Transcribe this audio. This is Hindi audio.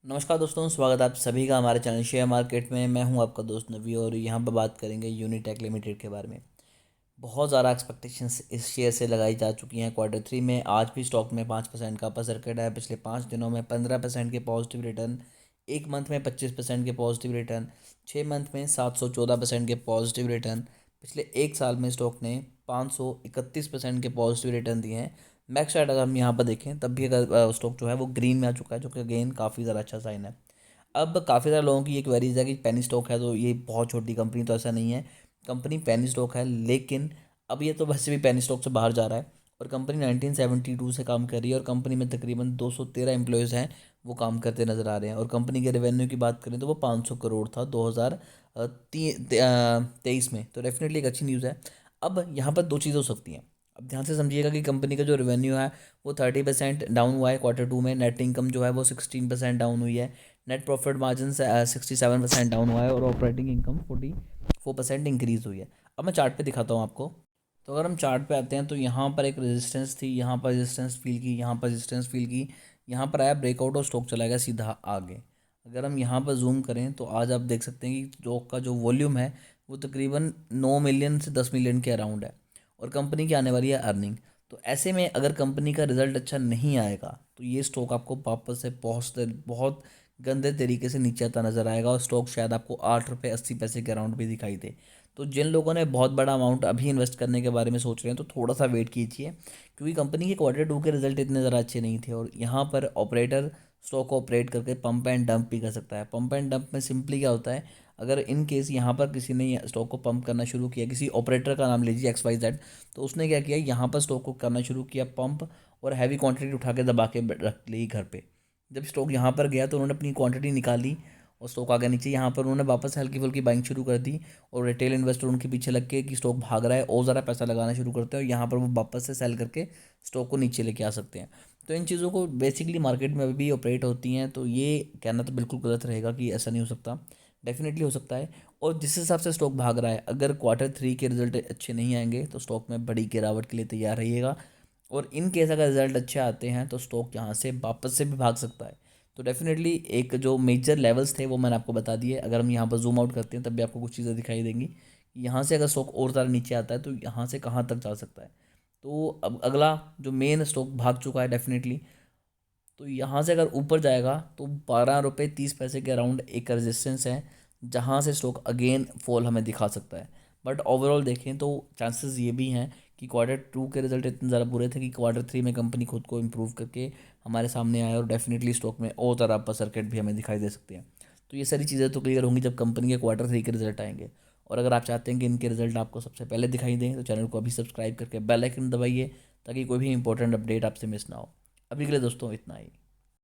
नमस्कार दोस्तों, स्वागत है आप सभी का हमारे चैनल शेयर मार्केट में। मैं हूं आपका दोस्त नवी और यहां पर बात करेंगे यूनिटेक लिमिटेड के बारे में। बहुत ज़्यादा एक्सपेक्टेशंस इस शेयर से लगाई जा चुकी हैं। Q3 में आज भी स्टॉक में 5% का अपर सर्किट है। पिछले 5 दिनों में 15% के पॉजिटिव रिटर्न, एक मंथ में 25% के पॉजिटिव रिटर्न, 6 मंथ में 714% के पॉजिटिव रिटर्न। पिछले एक साल में स्टॉक ने 531% के पॉजिटिव रिटर्न दिए हैं। मैक्स साइड अगर हम यहाँ पर देखें तब भी अगर स्टॉक जो है वो ग्रीन में आ चुका है, जो कि अगेन काफ़ी ज़्यादा अच्छा साइन है। अब काफ़ी सारे लोगों की एक क्वेरीज है कि पेनी स्टॉक है तो ये बहुत छोटी कंपनी, तो ऐसा नहीं है। कंपनी पेनी स्टॉक है, लेकिन अब ये तो वैसे भी पेनी स्टॉक से बाहर जा रहा है। और कंपनी 1972 से काम कर रही है और कंपनी में तकरीबन 213 एम्प्लॉयज़ हैं, वो काम करते नज़र आ रहे हैं। और कंपनी के रेवेन्यू की बात करें तो वो 500 करोड़ था 2023 में, तो डेफिनेटली एक अच्छी न्यूज़ है। अब यहाँ पर दो चीज़ें हो सकती हैं। अब ध्यान से समझिएगा कि कंपनी का जो रेवेन्यू है वो 30% डाउन हुआ है Q2 में। नेट इनकम जो है वो 16% डाउन हुई है। नेट प्रॉफिट मार्जिन से 67% डाउन हुआ है और ऑपरेटिंग इनकम 44% इंक्रीज़ हुई है। अब मैं चार्ट पे दिखाता हूँ आपको। तो अगर हम चार्ट पे आते हैं तो यहाँ पर एक रेजिस्टेंस थी, यहाँ पर रेजिस्टेंस फील की, यहाँ पर रेजिस्टेंस फील की, यहाँ पर आया ब्रेकआउट और स्टॉक चला गया सीधा आगे। अगर हम यहाँ पर जूम करें तो आज आप देख सकते हैं कि स्टॉक का जो वॉल्यूम है वो तकरीबन 9 मिलियन से 10 मिलियन के अराउंड है और कंपनी की आने वाली है अर्निंग। तो ऐसे में अगर कंपनी का रिजल्ट अच्छा नहीं आएगा तो ये स्टॉक आपको वापस से बहुत गंदे तरीके से नीचे आता नज़र आएगा और स्टॉक शायद आपको 8 रुपये 80 पैसे के अराउंड भी दिखाई दे। तो जिन लोगों ने बहुत बड़ा अमाउंट अभी इन्वेस्ट करने के बारे में सोच रहे हैं तो थोड़ा सा वेट कीजिए, क्योंकि कंपनी के Q2 के रिजल्ट इतने ज़्यादा अच्छे नहीं थे। और यहाँ पर ऑपरेटर स्टॉक को ऑपरेट करके पंप एंड डंप भी कर सकता है। पंप एंड डंप में सिंपली क्या होता है, अगर इन केस यहाँ पर किसी ने स्टॉक को पंप करना शुरू किया, किसी ऑपरेटर का नाम लीजिए XYZ, तो उसने क्या किया, यहाँ पर स्टॉक को करना शुरू किया पंप और हैवी क्वांटिटी उठा के दबा के रख ली घर पे। जब स्टॉक यहाँ पर गया तो उन्होंने अपनी क्वांटिटी निकाली और स्टॉक आ गया नीचे। यहाँ पर उन्होंने वापस हल्की फुल्की बाइंग शुरू कर दी और रिटेल इन्वेस्टर उनके पीछे लग के कि स्टॉक भाग रहा है और ज़रा पैसा लगाना शुरू करते हैं और यहाँ पर वो वापस से सेल करके स्टॉक को नीचे लेके आ सकते हैं। तो इन चीज़ों को बेसिकली मार्केट में अभी भी ऑपरेट होती हैं, तो ये कहना तो बिल्कुल गलत रहेगा कि ऐसा नहीं हो सकता। डेफिनेटली हो सकता है। और जिस हिसाब से स्टॉक भाग रहा है, अगर Q3 के रिजल्ट अच्छे नहीं आएंगे तो स्टॉक में बड़ी गिरावट के लिए तैयार रहिएगा। और इन केस अगर रिजल्ट अच्छे आते हैं तो स्टॉक यहाँ से वापस से भी भाग सकता है। तो डेफिनेटली एक जो मेजर लेवल्स थे वो मैंने आपको बता दिए। अगर हम यहाँ पर जूम आउट करते हैं तब भी आपको कुछ चीज़ें दिखाई देंगी। यहाँ से अगर स्टॉक और ज़्यादा नीचे आता है तो यहाँ से कहाँ तक जा सकता है। तो अब अगला जो मेन स्टॉक भाग चुका है डेफिनेटली, तो यहाँ से अगर ऊपर जाएगा तो 12 रुपये 30 पैसे के अराउंड एक रेजिस्टेंस है, जहाँ से स्टॉक अगेन फॉल हमें दिखा सकता है। बट ओवरऑल देखें तो चांसेस ये भी हैं कि Q2 के रिजल्ट इतने ज़्यादा बुरे थे कि Q3 में कंपनी खुद को इम्प्रूव करके हमारे सामने आए और डेफिनेटली स्टॉक में और ज़्यादा अपर सर्किट भी हमें दिखाई दे सकते हैं। तो ये सारी चीज़ें तो क्लियर होंगी जब कंपनी के Q3 के रिजल्ट आएंगे। और अगर आप चाहते हैं कि इनके रिजल्ट आपको सबसे पहले दिखाई दें तो चैनल को अभी सब्सक्राइब करके बेल आइकन दबाइए, ताकि कोई भी इंपॉर्टेंट अपडेट आपसे मिस ना हो। अभी के लिए दोस्तों इतना ही।